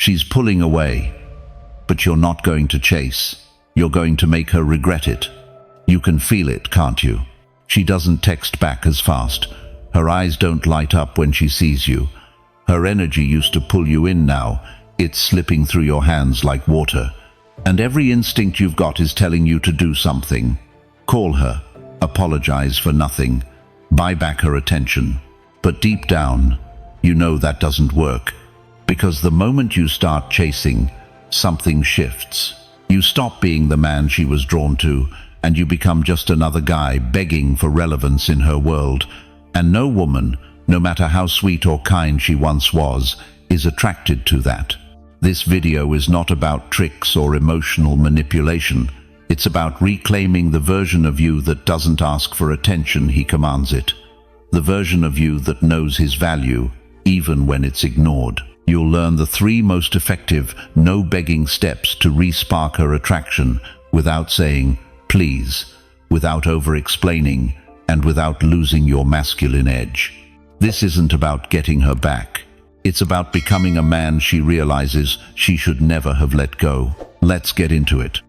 She's pulling away, but you're not going to chase. You're going to make her regret it. You can feel it, can't you? She doesn't text back as fast. Her eyes don't light up when she sees you. Her energy used to pull you in now. It's slipping through your hands like water. And every instinct you've got is telling you to do something. Call her. Apologize for nothing. Buy back her attention. But deep down, you know that doesn't work. Because the moment you start chasing, something shifts. You stop being the man she was drawn to, and you become just another guy begging for relevance in her world. And no woman, no matter how sweet or kind she once was, is attracted to that. This video is not about tricks or emotional manipulation. It's about reclaiming the version of you that doesn't ask for attention, he commands it. The version of you that knows his value, even when it's ignored. You'll learn the 3 most effective, no-begging steps to re-spark her attraction without saying, please, without over-explaining, and without losing your masculine edge. This isn't about getting her back. It's about becoming a man she realizes she should never have let go. Let's get into it.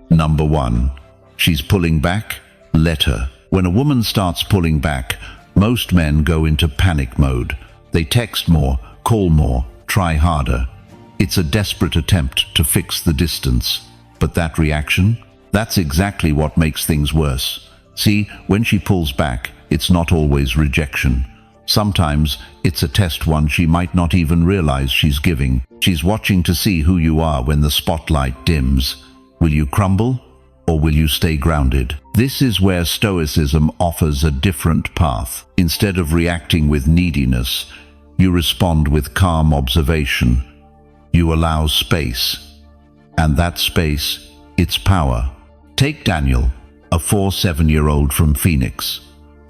Number 1. She's pulling back? Let her. When a woman starts pulling back, most men go into panic mode. They text more, call more, try harder. It's a desperate attempt to fix the distance. But that reaction? That's exactly what makes things worse. See, when she pulls back, it's not always rejection. Sometimes it's a test one she might not even realize she's giving. She's watching to see who you are when the spotlight dims. Will you crumble, or will you stay grounded? This is where Stoicism offers a different path. Instead of reacting with neediness, you respond with calm observation. You allow space. And that space, it's power. Take Daniel, a 7-year-old from Phoenix.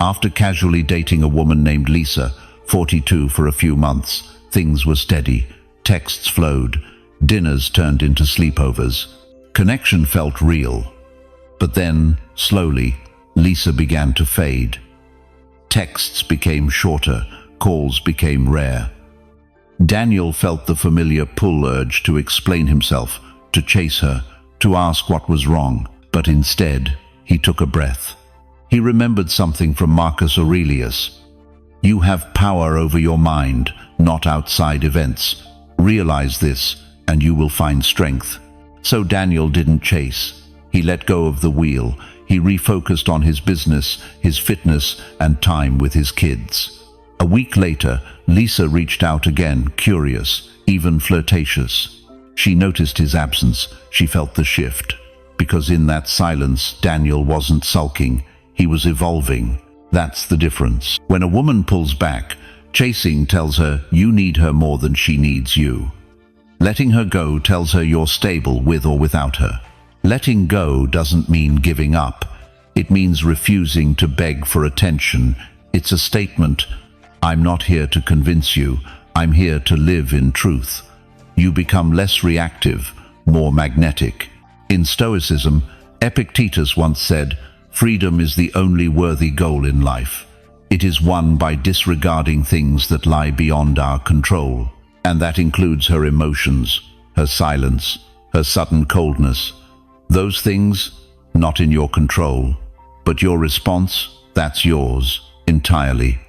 After casually dating a woman named Lisa, 42, for a few months, things were steady. Texts flowed. Dinners turned into sleepovers. Connection felt real. But then, slowly, Lisa began to fade. Texts became shorter. Calls became rare. Daniel felt the familiar pull urge to explain himself, to chase her, to ask what was wrong. But instead, he took a breath. He remembered something from Marcus Aurelius. You have power over your mind, not outside events. Realize this, and you will find strength. So Daniel didn't chase. He let go of the wheel. He refocused on his business, his fitness, and time with his kids. A week later, Lisa reached out again, curious, even flirtatious. She noticed his absence. She felt the shift. Because in that silence, Daniel wasn't sulking. He was evolving. That's the difference. When a woman pulls back, chasing tells her you need her more than she needs you. Letting her go tells her you're stable with or without her. Letting go doesn't mean giving up. It means refusing to beg for attention. It's a statement. I'm not here to convince you. I'm here to live in truth. You become less reactive, more magnetic. In Stoicism, Epictetus once said, freedom is the only worthy goal in life. It is won by disregarding things that lie beyond our control. And that includes her emotions, her silence, her sudden coldness. Those things, not in your control. But your response, that's yours, entirely.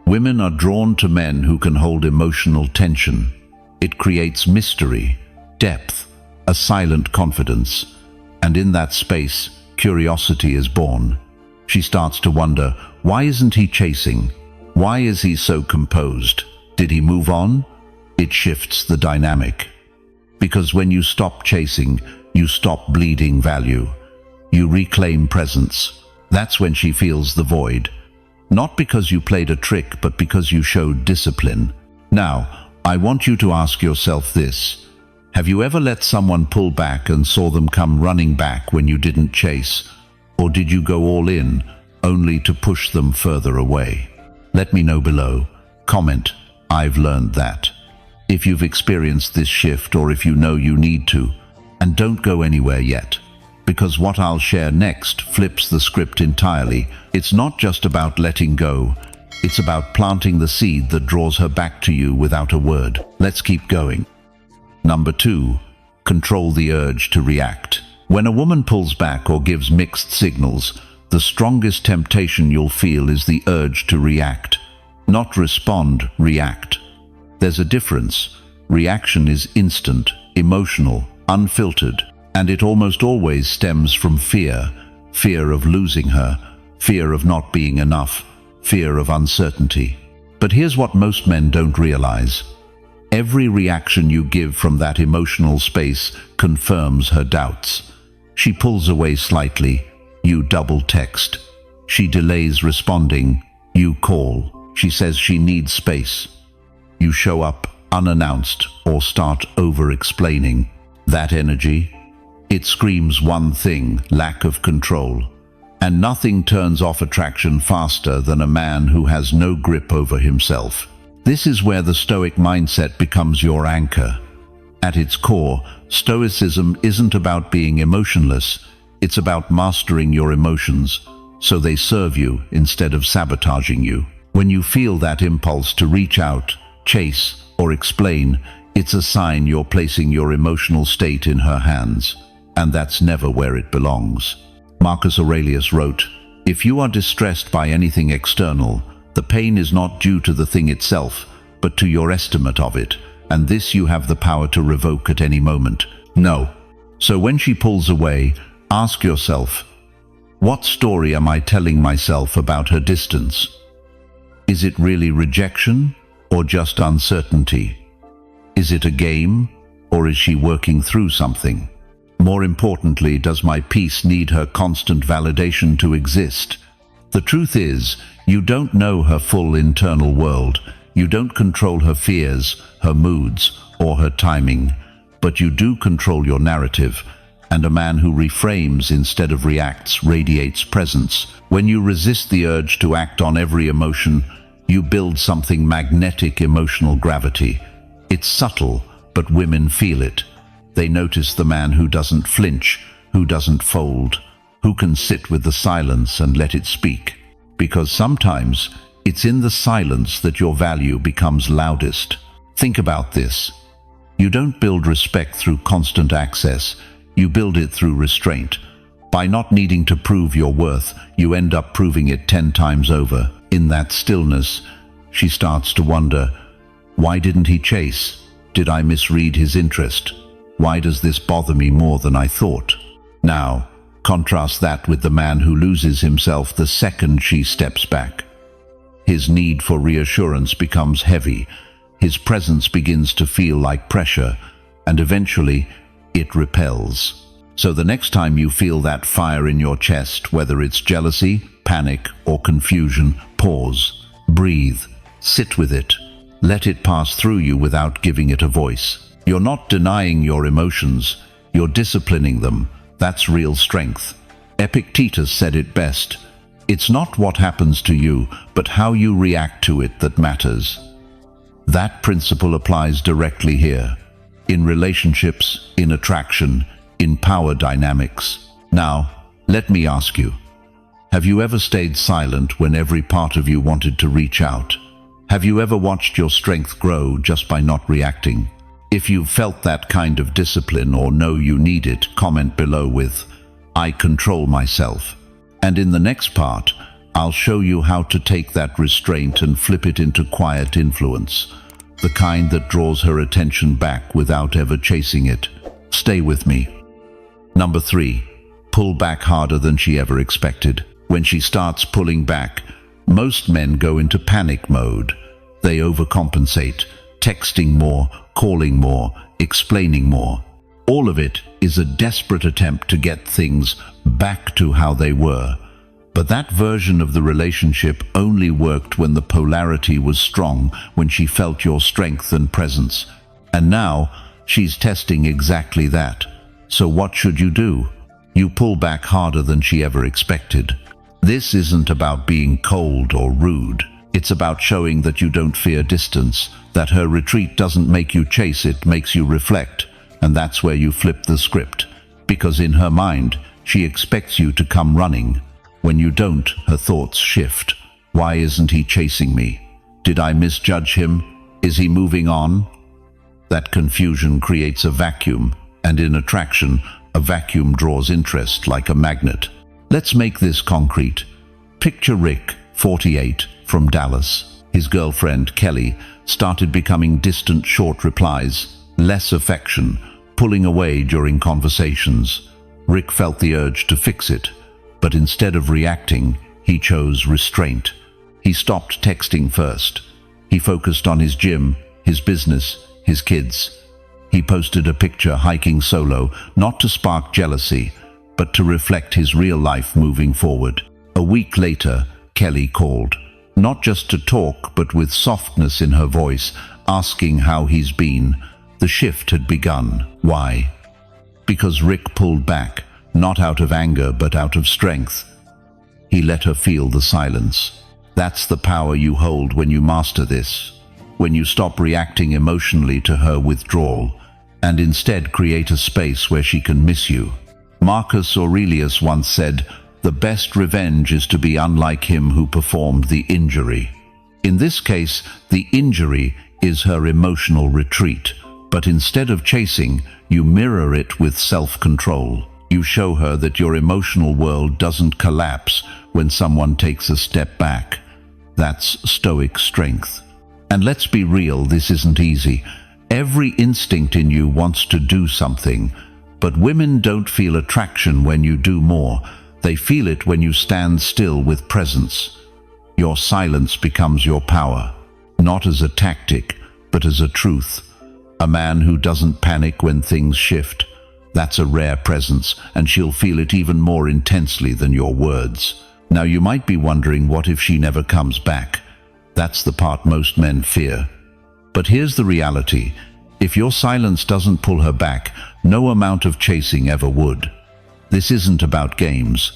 Women are drawn to men who can hold emotional tension. It creates mystery, depth, a silent confidence. And in that space, curiosity is born. She starts to wonder, why isn't he chasing? Why is he so composed? Did he move on? It shifts the dynamic. Because when you stop chasing, you stop bleeding value. You reclaim presence. That's when she feels the void. Not because you played a trick, but because you showed discipline. Now, I want you to ask yourself this. Have you ever let someone pull back and saw them come running back when you didn't chase? Or did you go all in, only to push them further away? Let me know below. Comment, I've learned that. If you've experienced this shift, or if you know you need to. And don't go anywhere yet. Because what I'll share next flips the script entirely. It's not just about letting go. It's about planting the seed that draws her back to you without a word. Let's keep going. Number 2, control the urge to react. When a woman pulls back or gives mixed signals, the strongest temptation you'll feel is the urge to react. Not respond, react. There's a difference. Reaction is instant, emotional, unfiltered, and it almost always stems from fear. Fear of losing her, fear of not being enough, fear of uncertainty. But here's what most men don't realize. Every reaction you give from that emotional space confirms her doubts. She pulls away slightly, you double text. She delays responding, you call. She says she needs space. You show up unannounced or start over-explaining. That energy, it screams one thing: lack of control. And nothing turns off attraction faster than a man who has no grip over himself. This is where the Stoic mindset becomes your anchor. At its core, Stoicism isn't about being emotionless, it's about mastering your emotions so they serve you instead of sabotaging you. When you feel that impulse to reach out, chase, or explain, it's a sign you're placing your emotional state in her hands, and that's never where it belongs. Marcus Aurelius wrote, "If you are distressed by anything external, the pain is not due to the thing itself, but to your estimate of it, and this you have the power to revoke at any moment." No. So when she pulls away, ask yourself, what story am I telling myself about her distance? Is it really rejection or just uncertainty? Is it a game or is she working through something? More importantly, does my peace need her constant validation to exist? The truth is, you don't know her full internal world. You don't control her fears, her moods, or her timing. But you do control your narrative, and a man who reframes instead of reacts radiates presence. When you resist the urge to act on every emotion, you build something magnetic: emotional gravity. It's subtle, but women feel it. They notice the man who doesn't flinch, who doesn't fold, who can sit with the silence and let it speak. Because sometimes it's in the silence that your value becomes loudest. Think about this. You don't build respect through constant access, you build it through restraint. By not needing to prove your worth, you end up proving it 10 times over. In that stillness, she starts to wonder, why didn't he chase? Did I misread his interest? Why does this bother me more than I thought? Now, contrast that with the man who loses himself the second she steps back. His need for reassurance becomes heavy. His presence begins to feel like pressure, and eventually it repels. So the next time you feel that fire in your chest, whether it's jealousy, panic, or confusion, pause, breathe, sit with it. Let it pass through you without giving it a voice. You're not denying your emotions, you're disciplining them. That's real strength. Epictetus said it best. It's not what happens to you, but how you react to it that matters. That principle applies directly here. In relationships, in attraction, in power dynamics. Now, let me ask you, have you ever stayed silent when every part of you wanted to reach out? Have you ever watched your strength grow just by not reacting? If you've felt that kind of discipline or know you need it, comment below with, "I control myself." And in the next part, I'll show you how to take that restraint and flip it into quiet influence, the kind that draws her attention back without ever chasing it. Stay with me. Number 3, pull back harder than she ever expected. When she starts pulling back, most men go into panic mode. They overcompensate, texting more, calling more, explaining more. All of it is a desperate attempt to get things back to how they were. But that version of the relationship only worked when the polarity was strong, when she felt your strength and presence. And now, she's testing exactly that. So what should you do? You pull back harder than she ever expected. This isn't about being cold or rude. It's about showing that you don't fear distance, that her retreat doesn't make you chase, it makes you reflect. And that's where you flip the script. Because in her mind, she expects you to come running. When you don't, her thoughts shift. Why isn't he chasing me? Did I misjudge him? Is he moving on? That confusion creates a vacuum, and in attraction, a vacuum draws interest like a magnet. Let's make this concrete. Picture Rick, 48, from Dallas. His girlfriend, Kelly, started becoming distant short replies, less affection, pulling away during conversations. Rick felt the urge to fix it, but instead of reacting, he chose restraint. He stopped texting first. He focused on his gym, his business, his kids. He posted a picture hiking solo, not to spark jealousy, but to reflect his real life moving forward. A week later, Kelly called, not just to talk, but with softness in her voice, asking how he's been. The shift had begun. Why? Because Rick pulled back, not out of anger, but out of strength. He let her feel the silence. That's the power you hold when you master this. When you stop reacting emotionally to her withdrawal, and instead create a space where she can miss you. Marcus Aurelius once said, "The best revenge is to be unlike him who performed the injury." In this case, the injury is her emotional retreat, but instead of chasing, you mirror it with self-control. You show her that your emotional world doesn't collapse when someone takes a step back. That's Stoic strength. And let's be real, this isn't easy. Every instinct in you wants to do something, but women don't feel attraction when you do more. They feel it when you stand still with presence. Your silence becomes your power, not as a tactic, but as a truth. A man who doesn't panic when things shift, that's a rare presence, and she'll feel it even more intensely than your words. Now you might be wondering, what if she never comes back? That's the part most men fear. But here's the reality. If your silence doesn't pull her back, no amount of chasing ever would. This isn't about games.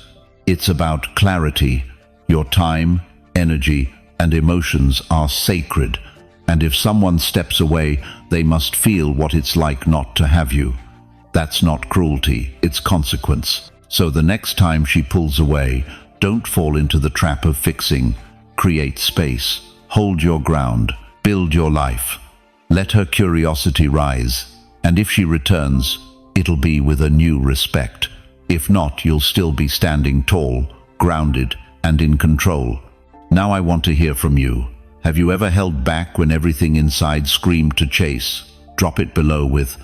It's about clarity. Your time, energy, and emotions are sacred. And if someone steps away, they must feel what it's like not to have you. That's not cruelty, it's consequence. So the next time she pulls away, don't fall into the trap of fixing. Create space. Hold your ground. Build your life. Let her curiosity rise. And if she returns, it'll be with a new respect. If not, you'll still be standing tall, grounded, and in control. Now I want to hear from you. Have you ever held back when everything inside screamed to chase? Drop it below with,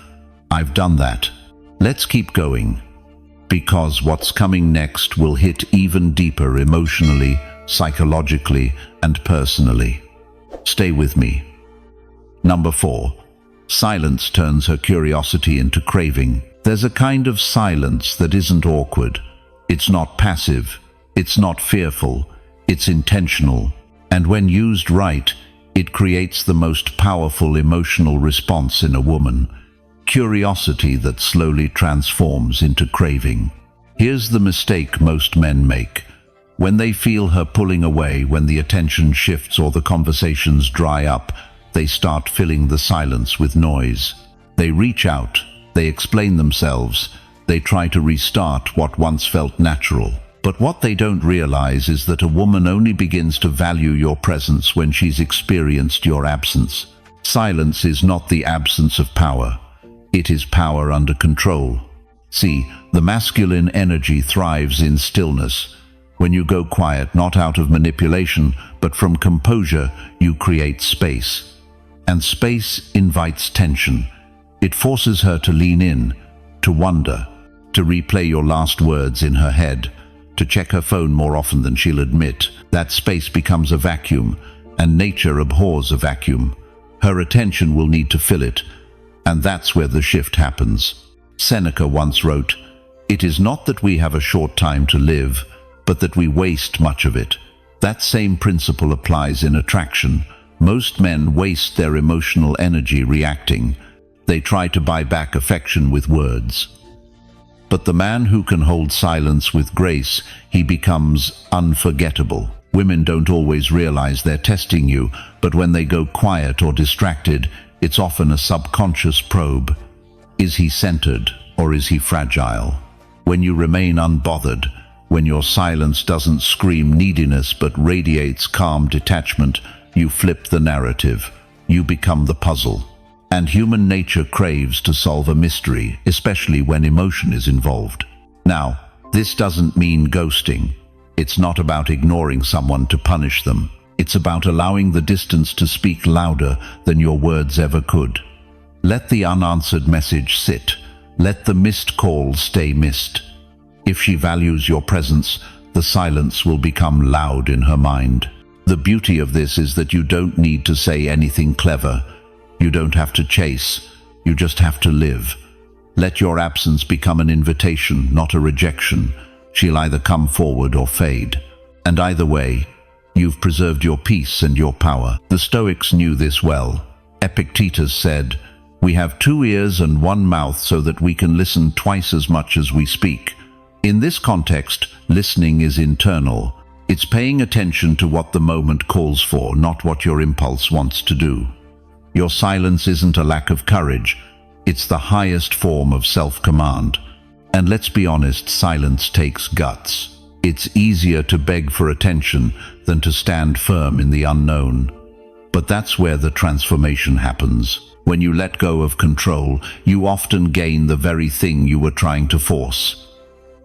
"I've done that." Let's keep going. Because what's coming next will hit even deeper emotionally, psychologically, and personally. Stay with me. Number 4. Silence turns her curiosity into craving. There's a kind of silence that isn't awkward. It's not passive. It's not fearful. It's intentional. And when used right, it creates the most powerful emotional response in a woman. Curiosity that slowly transforms into craving. Here's the mistake most men make. When they feel her pulling away, when the attention shifts or the conversations dry up, they start filling the silence with noise. They reach out, they explain themselves, they try to restart what once felt natural. But what they don't realize is that a woman only begins to value your presence when she's experienced your absence. Silence is not the absence of power. It is power under control. See, the masculine energy thrives in stillness. When you go quiet, not out of manipulation, but from composure, you create space. And space invites tension. It forces her to lean in, to wonder, to replay your last words in her head, to check her phone more often than she'll admit. That space becomes a vacuum, and nature abhors a vacuum. Her attention will need to fill it, and that's where the shift happens. Seneca once wrote, "It is not that we have a short time to live, but that we waste much of it." That same principle applies in attraction. Most men waste their emotional energy reacting. They try to buy back affection with words. But the man who can hold silence with grace, he becomes unforgettable. Women don't always realize they're testing you, but when they go quiet or distracted, it's often a subconscious probe. Is he centered or is he fragile? When you remain unbothered, when your silence doesn't scream neediness but radiates calm detachment, you flip the narrative. You become the puzzle. And human nature craves to solve a mystery, especially when emotion is involved. Now, this doesn't mean ghosting. It's not about ignoring someone to punish them. It's about allowing the distance to speak louder than your words ever could. Let the unanswered message sit. Let the missed call stay missed. If she values your presence, the silence will become loud in her mind. The beauty of this is that you don't need to say anything clever. You don't have to chase. You just have to live. Let your absence become an invitation, not a rejection. She'll either come forward or fade. And either way, you've preserved your peace and your power. The Stoics knew this well. Epictetus said, "We have 2 ears and 1 mouth so that we can listen twice as much as we speak." In this context, listening is internal. It's paying attention to what the moment calls for, not what your impulse wants to do. Your silence isn't a lack of courage. It's the highest form of self-command. And let's be honest, silence takes guts. It's easier to beg for attention than to stand firm in the unknown. But that's where the transformation happens. When you let go of control, you often gain the very thing you were trying to force.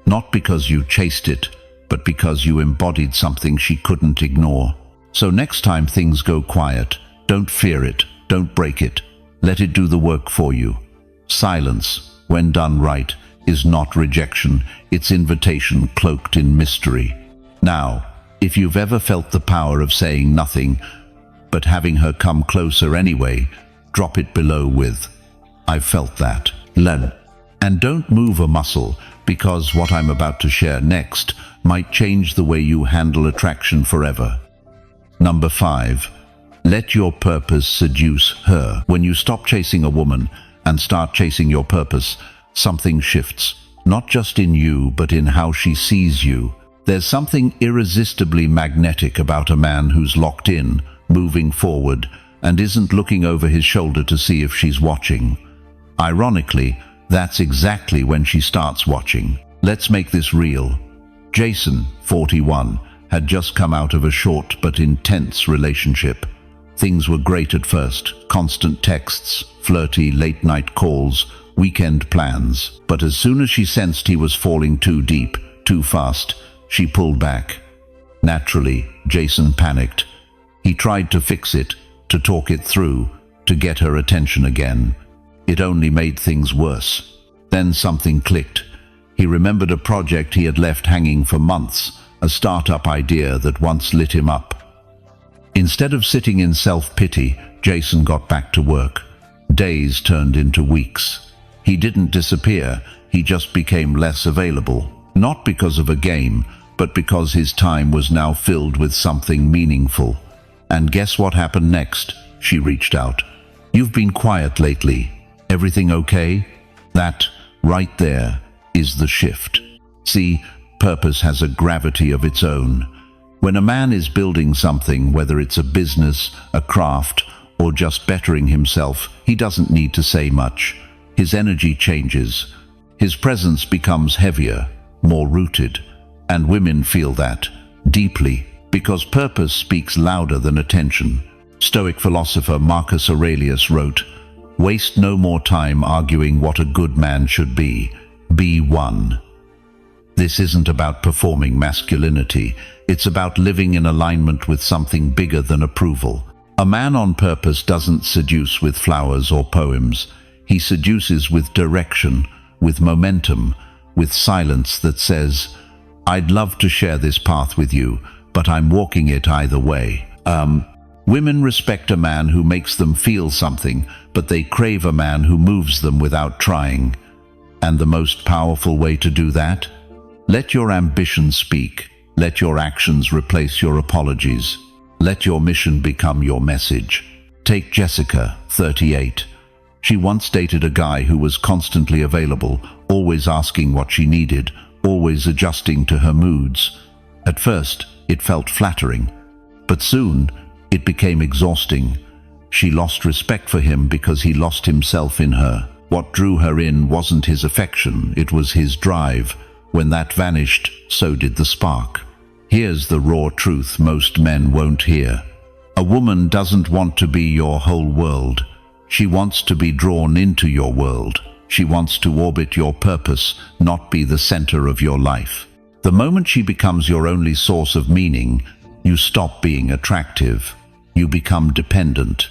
Not because you chased it, but because you embodied something she couldn't ignore. So next time things go quiet, don't fear it, don't break it. Let it do the work for you. Silence, when done right, is not rejection, it's invitation cloaked in mystery. Now, if you've ever felt the power of saying nothing, but having her come closer anyway, drop it below with, "I've felt that." And don't move a muscle, because what I'm about to share next might change the way you handle attraction forever. Number 5. Let your purpose seduce her. When you stop chasing a woman and start chasing your purpose, something shifts. Not just in you, but in how she sees you. There's something irresistibly magnetic about a man who's locked in, moving forward, and isn't looking over his shoulder to see if she's watching. Ironically, that's exactly when she starts watching. Let's make this real. Jason, 41, had just come out of a short but intense relationship. Things were great at first, constant texts, flirty late-night calls, weekend plans. But as soon as she sensed he was falling too deep, too fast, she pulled back. Naturally, Jason panicked. He tried to fix it, to talk it through, to get her attention again. It only made things worse. Then something clicked. He remembered a project he had left hanging for months, a startup idea that once lit him up. Instead of sitting in self-pity, Jason got back to work. Days turned into weeks. He didn't disappear, he just became less available. Not because of a game, but because his time was now filled with something meaningful. And guess what happened next? She reached out. "You've been quiet lately. Everything okay?" That, right there, is the shift. See, purpose has a gravity of its own. When a man is building something, whether it's a business, a craft, or just bettering himself, he doesn't need to say much. His energy changes. His presence becomes heavier, more rooted. And women feel that, deeply, because purpose speaks louder than attention. Stoic philosopher Marcus Aurelius wrote, "Waste no more time arguing what a good man should be. Be one." This isn't about performing masculinity. It's about living in alignment with something bigger than approval. A man on purpose doesn't seduce with flowers or poems. He seduces with direction, with momentum, with silence that says, "I'd love to share this path with you, but I'm walking it either way." Women respect a man who makes them feel something, but they crave a man who moves them without trying. And the most powerful way to do that? Let your ambition speak. Let your actions replace your apologies. Let your mission become your message. Take Jessica, 38. She once dated a guy who was constantly available, always asking what she needed, always adjusting to her moods. At first, it felt flattering, but soon, it became exhausting. She lost respect for him because he lost himself in her. What drew her in wasn't his affection, it was his drive. When that vanished, so did the spark. Here's the raw truth most men won't hear. A woman doesn't want to be your whole world. She wants to be drawn into your world. She wants to orbit your purpose, not be the center of your life. The moment she becomes your only source of meaning, you stop being attractive. You become dependent.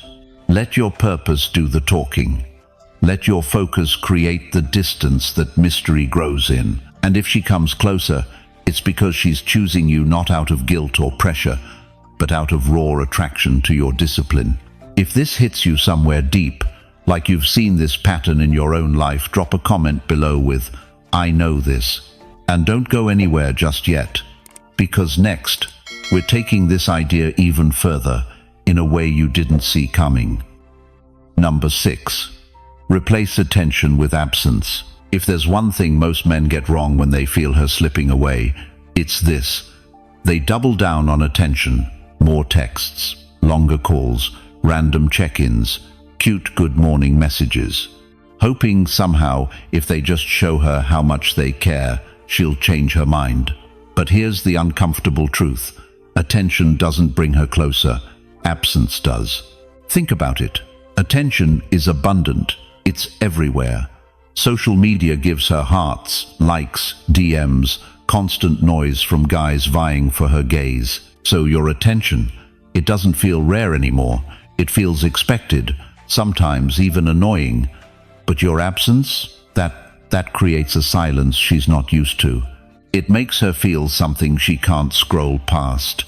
Let your purpose do the talking. Let your focus create the distance that mystery grows in. And if she comes closer, it's because she's choosing you not out of guilt or pressure, but out of raw attraction to your discipline. If this hits you somewhere deep, like you've seen this pattern in your own life, drop a comment below with, "I know this." And don't go anywhere just yet, because next, we're taking this idea even further in a way you didn't see coming. Number 6. Replace attention with absence. If there's one thing most men get wrong when they feel her slipping away, it's this. They double down on attention, more texts, longer calls, random check-ins, cute good morning messages, hoping somehow if they just show her how much they care, she'll change her mind. But here's the uncomfortable truth. Attention doesn't bring her closer, absence does. Think about it. Attention is abundant. It's everywhere. Social media gives her hearts, likes, DMs, constant noise from guys vying for her gaze. So your attention, it doesn't feel rare anymore. It feels expected, sometimes even annoying. But your absence, that creates a silence she's not used to. It makes her feel something she can't scroll past.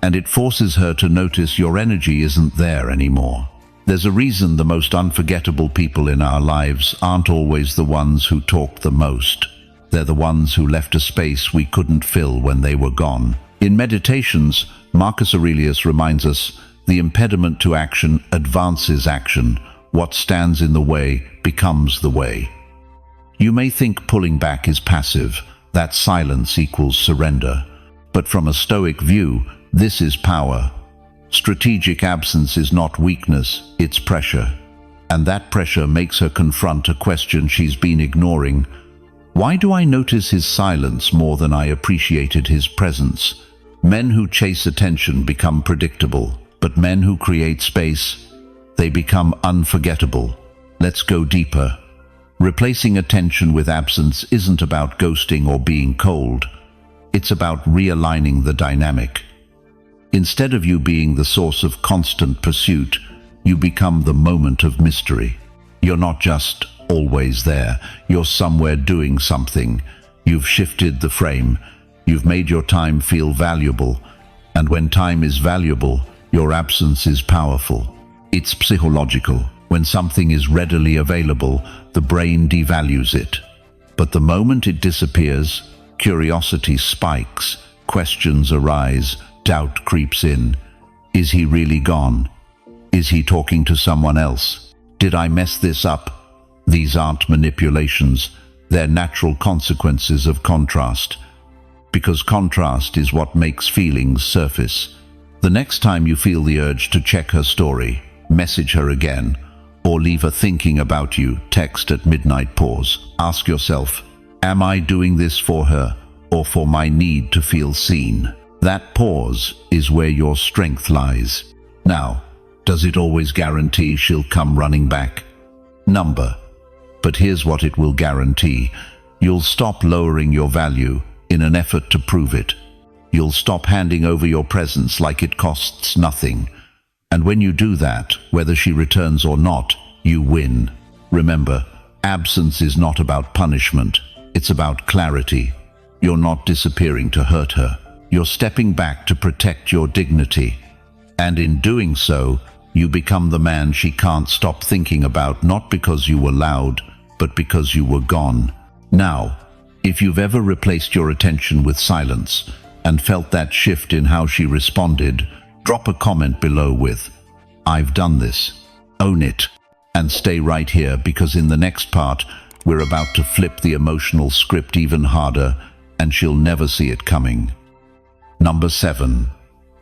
And it forces her to notice your energy isn't there anymore. There's a reason the most unforgettable people in our lives aren't always the ones who talk the most. They're the ones who left a space we couldn't fill when they were gone. In Meditations, Marcus Aurelius reminds us, the impediment to action advances action. What stands in the way becomes the way. You may think pulling back is passive, that silence equals surrender. But from a Stoic view, this is power. Strategic absence is not weakness, it's pressure. And that pressure makes her confront a question she's been ignoring. Why do I notice his silence more than I appreciated his presence? Men who chase attention become predictable, but men who create space, they become unforgettable. Let's go deeper. Replacing attention with absence isn't about ghosting or being cold. It's about realigning the dynamic. Instead of you being the source of constant pursuit, you become the moment of mystery. You're not just always there, you're somewhere doing something. You've shifted the frame, you've made your time feel valuable, and when time is valuable, your absence is powerful. It's psychological. When something is readily available, the brain devalues it. But the moment it disappears, curiosity spikes, questions arise, doubt creeps in. Is he really gone? Is he talking to someone else? Did I mess this up? These aren't manipulations, they're natural consequences of contrast. Because contrast is what makes feelings surface. The next time you feel the urge to check her story, message her again, or leave a thinking about you text at midnight pause. Ask yourself, am I doing this for her or for my need to feel seen? That pause is where your strength lies. Now, does it always guarantee she'll come running back? Number. But here's what it will guarantee. You'll stop lowering your value in an effort to prove it. You'll stop handing over your presence like it costs nothing. And when you do that, whether she returns or not, you win. Remember, absence is not about punishment. It's about clarity. You're not disappearing to hurt her. You're stepping back to protect your dignity. And in doing so, you become the man she can't stop thinking about, not because you were loud, but because you were gone. Now, if you've ever replaced your attention with silence and felt that shift in how she responded, drop a comment below with, "I've done this." Own it. And stay right here, because in the next part, we're about to flip the emotional script even harder, and she'll never see it coming. Number 7.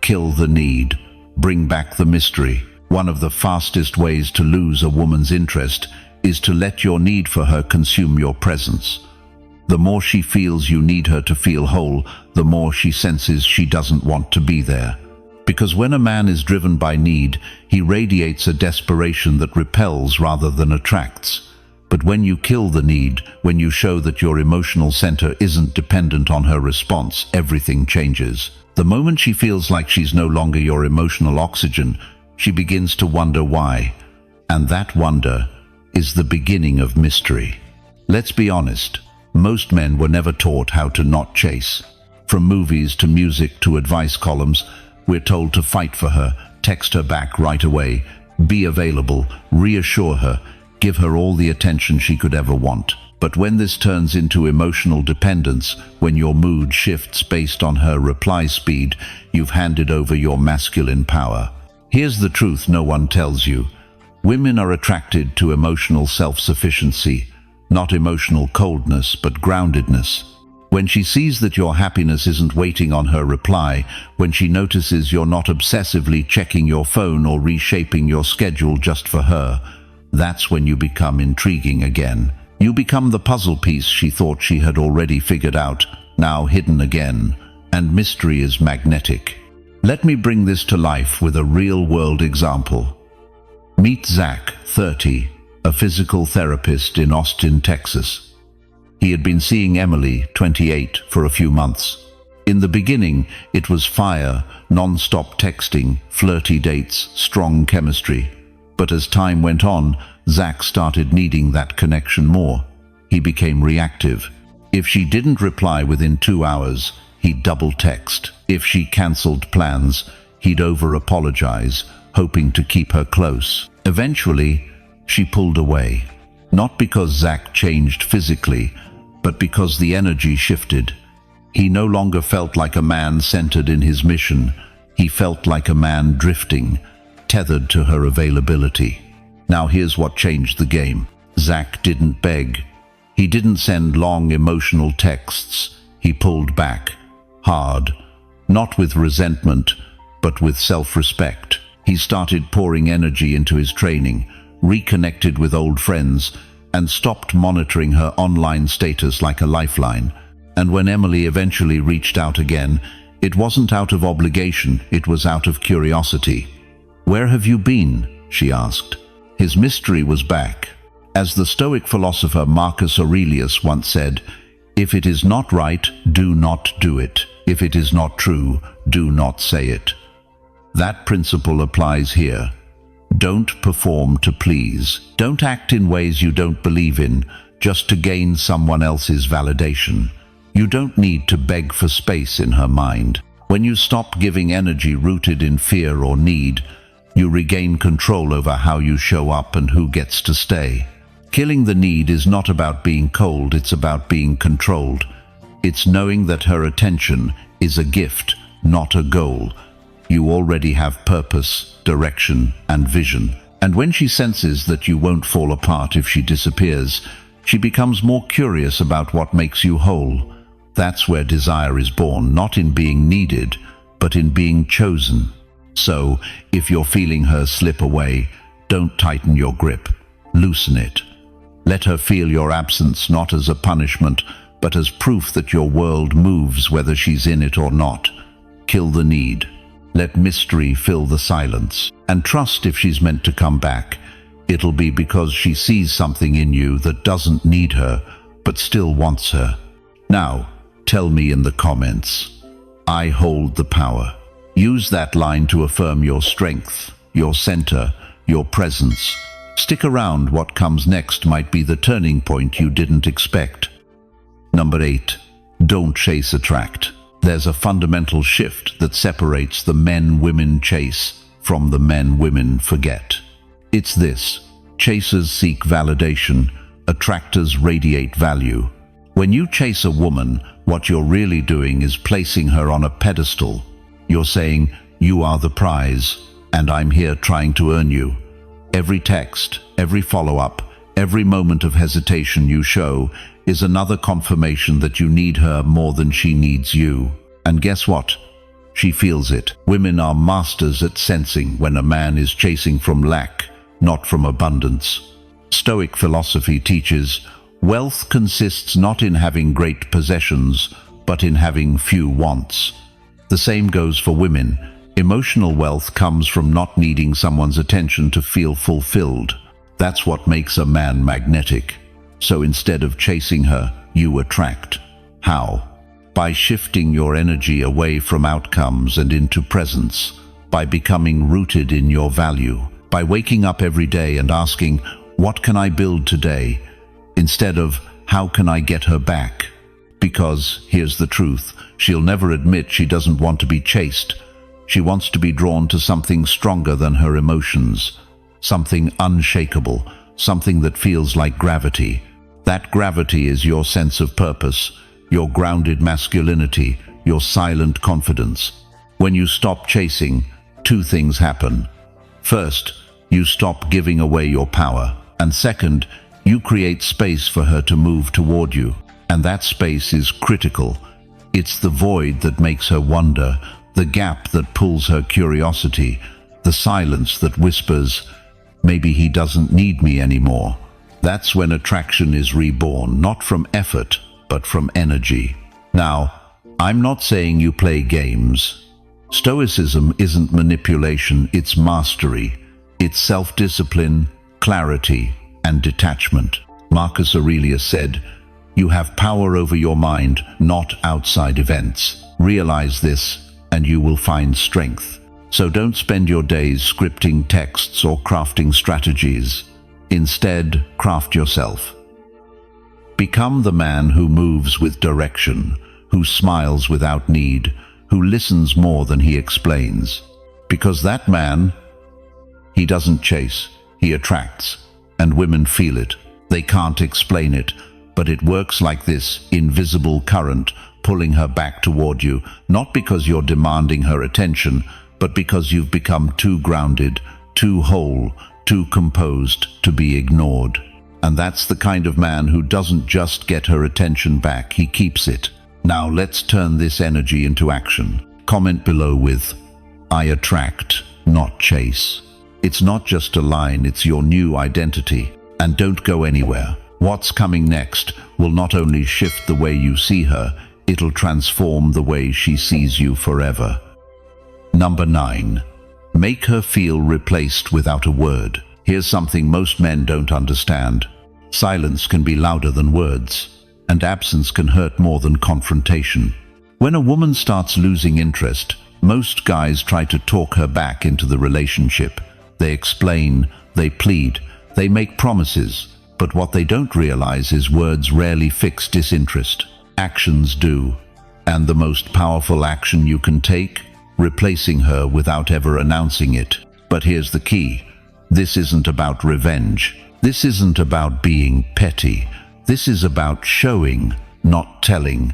Kill the need. Bring back the mystery. One of the fastest ways to lose a woman's interest is to let your need for her consume your presence. The more she feels you need her to feel whole, the more she senses she doesn't want to be there. Because when a man is driven by need, he radiates a desperation that repels rather than attracts. But when you kill the need, when you show that your emotional center isn't dependent on her response, everything changes. The moment she feels like she's no longer your emotional oxygen, she begins to wonder why. And that wonder is the beginning of mystery. Let's be honest, most men were never taught how to not chase. From movies to music to advice columns, we're told to fight for her, text her back right away, be available, reassure her, give her all the attention she could ever want. But when this turns into emotional dependence, when your mood shifts based on her reply speed, you've handed over your masculine power. Here's the truth no one tells you. Women are attracted to emotional self-sufficiency, not emotional coldness, but groundedness. When she sees that your happiness isn't waiting on her reply, when she notices you're not obsessively checking your phone or reshaping your schedule just for her, that's when you become intriguing again. You become the puzzle piece she thought she had already figured out, now hidden again, and mystery is magnetic. Let me bring this to life with a real-world example. Meet Zach, 30, a physical therapist in Austin, Texas. He had been seeing Emily, 28, for a few months. In the beginning, it was fire, non-stop texting, flirty dates, strong chemistry. But as time went on, Zach started needing that connection more. He became reactive. If she didn't reply within 2 hours, he'd double text. If she cancelled plans, he'd over-apologize, hoping to keep her close. Eventually, she pulled away. Not because Zach changed physically, but because the energy shifted. He no longer felt like a man centered in his mission. He felt like a man drifting, tethered to her availability. Now here's what changed the game. Zach didn't beg. He didn't send long emotional texts. He pulled back, hard, not with resentment, but with self-respect. He started pouring energy into his training, reconnected with old friends, and stopped monitoring her online status like a lifeline. And when Emily eventually reached out again, it wasn't out of obligation, it was out of curiosity. "Where have you been?" she asked. His mystery was back. As the Stoic philosopher Marcus Aurelius once said, "If it is not right, do not do it. If it is not true, do not say it." That principle applies here. Don't perform to please. Don't act in ways you don't believe in, just to gain someone else's validation. You don't need to beg for space in her mind. When you stop giving energy rooted in fear or need, you regain control over how you show up and who gets to stay. Killing the need is not about being cold, it's about being controlled. It's knowing that her attention is a gift, not a goal. You already have purpose, direction, and vision. And when she senses that you won't fall apart if she disappears, she becomes more curious about what makes you whole. That's where desire is born, not in being needed, but in being chosen. So, if you're feeling her slip away, don't tighten your grip. Loosen it. Let her feel your absence not as a punishment, but as proof that your world moves whether she's in it or not. Kill the need. Let mystery fill the silence. And trust if she's meant to come back, it'll be because she sees something in you that doesn't need her, but still wants her. Now, tell me in the comments, "I hold the power." Use that line to affirm your strength, your center, your presence. Stick around, what comes next might be the turning point you didn't expect. Number 8. Don't chase, attract. There's a fundamental shift that separates the men women chase from the men women forget. It's this: chasers seek validation, attractors radiate value. When you chase a woman, what you're really doing is placing her on a pedestal. You're saying, "You are the prize, and I'm here trying to earn you." Every text, every follow-up, every moment of hesitation you show is another confirmation that you need her more than she needs you. And guess what? She feels it. Women are masters at sensing when a man is chasing from lack, not from abundance. Stoic philosophy teaches, wealth consists not in having great possessions, but in having few wants. The same goes for women. Emotional wealth comes from not needing someone's attention to feel fulfilled. That's what makes a man magnetic. So instead of chasing her, you attract. How? By shifting your energy away from outcomes and into presence, by becoming rooted in your value, by waking up every day and asking, what can I build today? Instead of, how can I get her back? Because, here's the truth, she'll never admit she doesn't want to be chased. She wants to be drawn to something stronger than her emotions, something unshakable, something that feels like gravity. That gravity is your sense of purpose, your grounded masculinity, your silent confidence. When you stop chasing, two things happen. First, you stop giving away your power. And second, you create space for her to move toward you. And that space is critical. It's the void that makes her wonder, the gap that pulls her curiosity, the silence that whispers, maybe he doesn't need me anymore. That's when attraction is reborn, not from effort, but from energy. Now, I'm not saying you play games. Stoicism isn't manipulation, it's mastery. It's self-discipline, clarity, and detachment. Marcus Aurelius said, "You have power over your mind, not outside events. Realize this, and you will find strength." So don't spend your days scripting texts or crafting strategies. Instead, craft yourself. Become the man who moves with direction, who smiles without need, who listens more than he explains. Because that man, he doesn't chase, he attracts. And women feel it. They can't explain it, but it works like this invisible current pulling her back toward you, not because you're demanding her attention, but because you've become too grounded, too whole, too composed to be ignored. And that's the kind of man who doesn't just get her attention back, he keeps it. Now let's turn this energy into action. Comment below with, "I attract, not chase." It's not just a line, it's your new identity. And don't go anywhere. What's coming next will not only shift the way you see her, it'll transform the way she sees you forever. Number 9. Make her feel replaced without a word. Here's something most men don't understand. Silence can be louder than words, and absence can hurt more than confrontation. When a woman starts losing interest, most guys try to talk her back into the relationship. They explain, they plead, they make promises, but what they don't realize is words rarely fix disinterest. Actions do. And the most powerful action you can take? Replacing her without ever announcing it. But here's the key. This isn't about revenge. This isn't about being petty. This is about showing, not telling.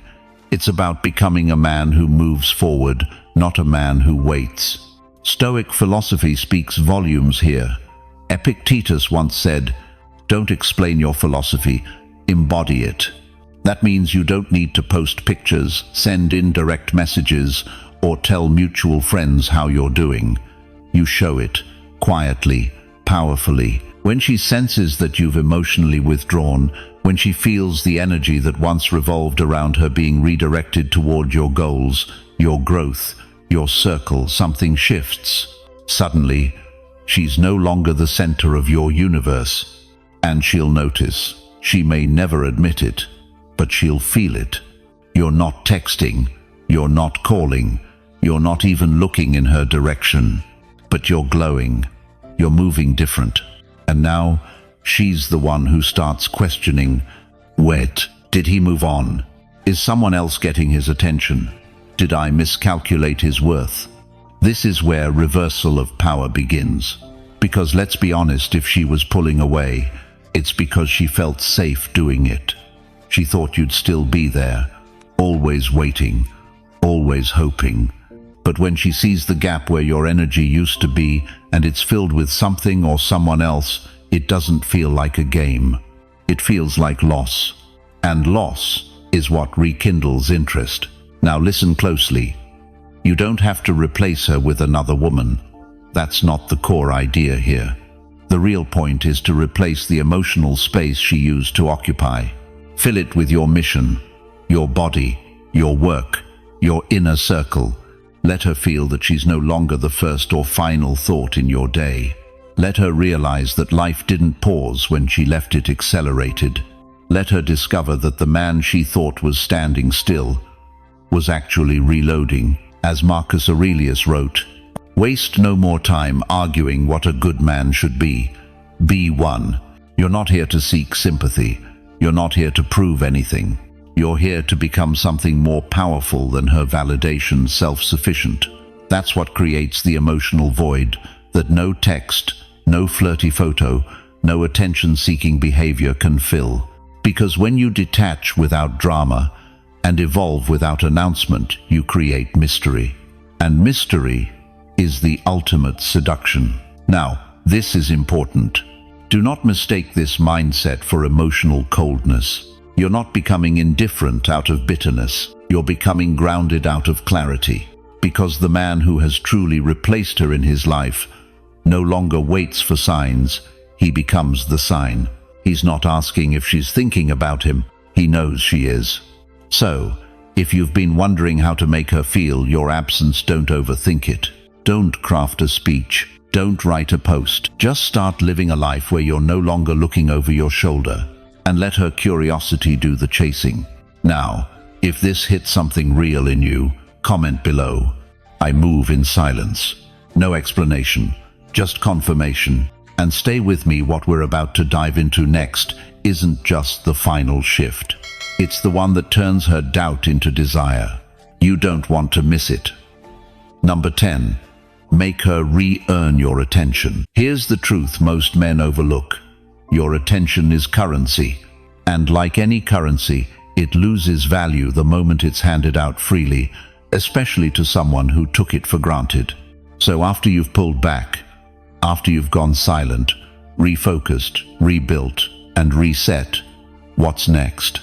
It's about becoming a man who moves forward, not a man who waits. Stoic philosophy speaks volumes here. Epictetus once said, "Don't explain your philosophy, embody it." That means you don't need to post pictures, send indirect messages, or tell mutual friends how you're doing. You show it, quietly, powerfully. When she senses that you've emotionally withdrawn, when she feels the energy that once revolved around her being redirected toward your goals, your growth, your circle, something shifts. Suddenly, she's no longer the center of your universe. And she'll notice. She may never admit it, but she'll feel it. You're not texting, you're not calling, you're not even looking in her direction, but you're glowing, you're moving different. And now, she's the one who starts questioning, wait, did he move on? Is someone else getting his attention? Did I miscalculate his worth? This is where reversal of power begins. Because let's be honest, if she was pulling away, it's because she felt safe doing it. She thought you'd still be there, always waiting, always hoping. But when she sees the gap where your energy used to be, and it's filled with something or someone else, it doesn't feel like a game. It feels like loss. And loss is what rekindles interest. Now listen closely. You don't have to replace her with another woman. That's not the core idea here. The real point is to replace the emotional space she used to occupy. Fill it with your mission, your body, your work, your inner circle. Let her feel that she's no longer the first or final thought in your day. Let her realize that life didn't pause when she left, it accelerated. Let her discover that the man she thought was standing still was actually reloading. As Marcus Aurelius wrote, "Waste no more time arguing what a good man should be. Be one." You're not here to seek sympathy. You're not here to prove anything. You're here to become something more powerful than her validation, self-sufficient. That's what creates the emotional void that no text, no flirty photo, no attention-seeking behavior can fill. Because when you detach without drama and evolve without announcement, you create mystery. And mystery is the ultimate seduction. Now, this is important. Do not mistake this mindset for emotional coldness. You're not becoming indifferent out of bitterness. You're becoming grounded out of clarity. Because the man who has truly replaced her in his life no longer waits for signs. He becomes the sign. He's not asking if she's thinking about him. He knows she is. So, if you've been wondering how to make her feel your absence, don't overthink it. Don't craft a speech. Don't write a post. Just start living a life where you're no longer looking over your shoulder, and let her curiosity do the chasing. Now, if this hits something real in you, comment below. I move in silence. No explanation, just confirmation. And stay with me, what we're about to dive into next isn't just the final shift. It's the one that turns her doubt into desire. You don't want to miss it. Number 10. Make her re-earn your attention. Here's the truth most men overlook. Your attention is currency. And like any currency, it loses value the moment it's handed out freely, especially to someone who took it for granted. So after you've pulled back, after you've gone silent, refocused, rebuilt, and reset, what's next?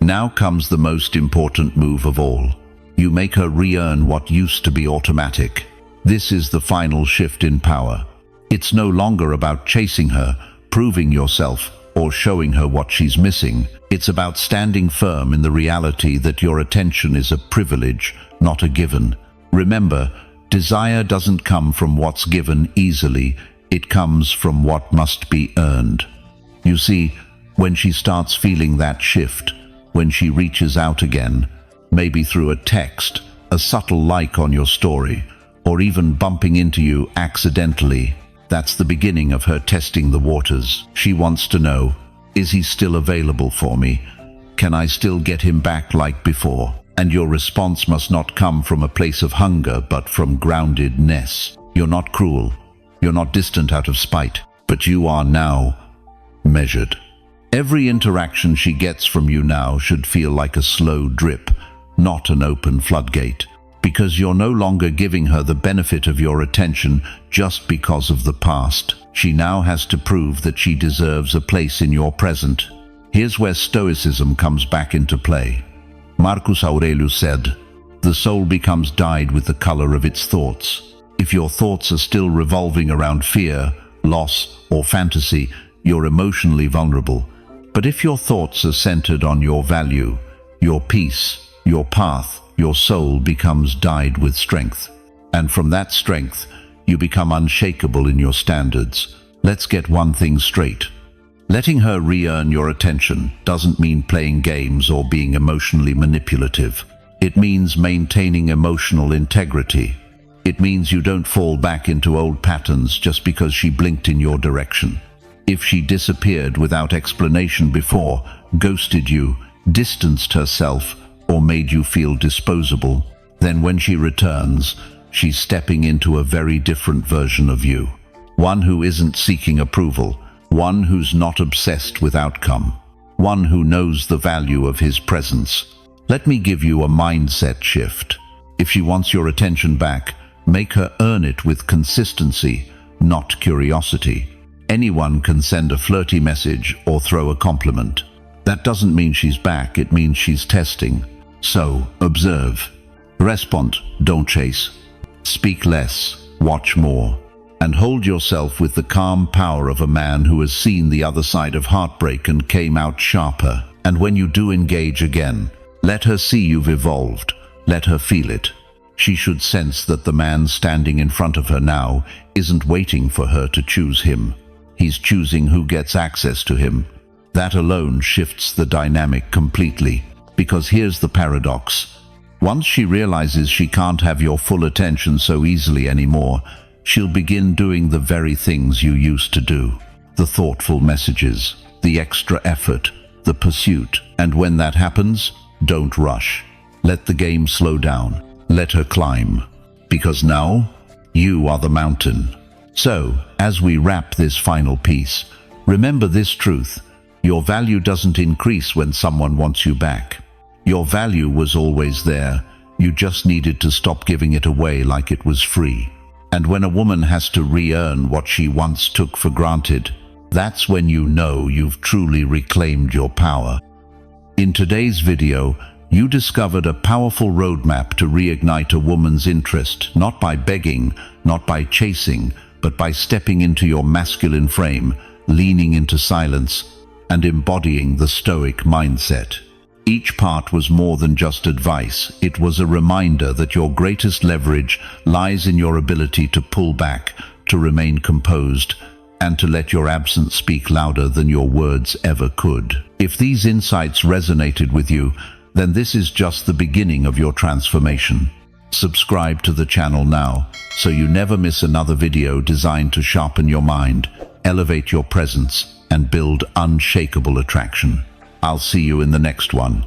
Now comes the most important move of all. You make her re-earn what used to be automatic. This is the final shift in power. It's no longer about chasing her, proving yourself, or showing her what she's missing. It's about standing firm in the reality that your attention is a privilege, not a given. Remember, desire doesn't come from what's given easily, it comes from what must be earned. You see, when she starts feeling that shift, when she reaches out again, maybe through a text, a subtle like on your story, or even bumping into you accidentally, that's the beginning of her testing the waters. She wants to know, is he still available for me? Can I still get him back like before? And your response must not come from a place of hunger, but from groundedness. You're not cruel. You're not distant out of spite. But you are now measured. Every interaction she gets from you now should feel like a slow drip, not an open floodgate. Because you're no longer giving her the benefit of your attention just because of the past. She now has to prove that she deserves a place in your present. Here's where Stoicism comes back into play. Marcus Aurelius said, "The soul becomes dyed with the color of its thoughts." If your thoughts are still revolving around fear, loss, or fantasy, you're emotionally vulnerable. But if your thoughts are centered on your value, your peace, your path, your soul becomes dyed with strength. And from that strength, you become unshakable in your standards. Let's get one thing straight. Letting her re-earn your attention doesn't mean playing games or being emotionally manipulative. It means maintaining emotional integrity. It means you don't fall back into old patterns just because she blinked in your direction. If she disappeared without explanation before, ghosted you, distanced herself, or made you feel disposable, then when she returns, she's stepping into a very different version of you. One who isn't seeking approval, one who's not obsessed with outcome, one who knows the value of his presence. Let me give you a mindset shift. If she wants your attention back, make her earn it with consistency, not curiosity. Anyone can send a flirty message or throw a compliment. That doesn't mean she's back, it means she's testing. So, observe. Respond, don't chase. Speak less, watch more. And hold yourself with the calm power of a man who has seen the other side of heartbreak and came out sharper. And when you do engage again, let her see you've evolved. Let her feel it. She should sense that the man standing in front of her now isn't waiting for her to choose him. He's choosing who gets access to him. That alone shifts the dynamic completely. Because here's the paradox. Once she realizes she can't have your full attention so easily anymore, she'll begin doing the very things you used to do. The thoughtful messages, the extra effort, the pursuit. And when that happens, don't rush. Let the game slow down. Let her climb. Because now, you are the mountain. So, as we wrap this final piece, remember this truth. Your value doesn't increase when someone wants you back. Your value was always there. You just needed to stop giving it away like it was free. And when a woman has to re-earn what she once took for granted, that's when you know you've truly reclaimed your power. In today's video, you discovered a powerful roadmap to reignite a woman's interest, not by begging, not by chasing, but by stepping into your masculine frame, leaning into silence, and embodying the Stoic mindset. Each part was more than just advice. It was a reminder that your greatest leverage lies in your ability to pull back, to remain composed, and to let your absence speak louder than your words ever could. If these insights resonated with you, then this is just the beginning of your transformation. Subscribe to the channel now, so you never miss another video designed to sharpen your mind, elevate your presence, and build unshakable attraction. I'll see you in the next one.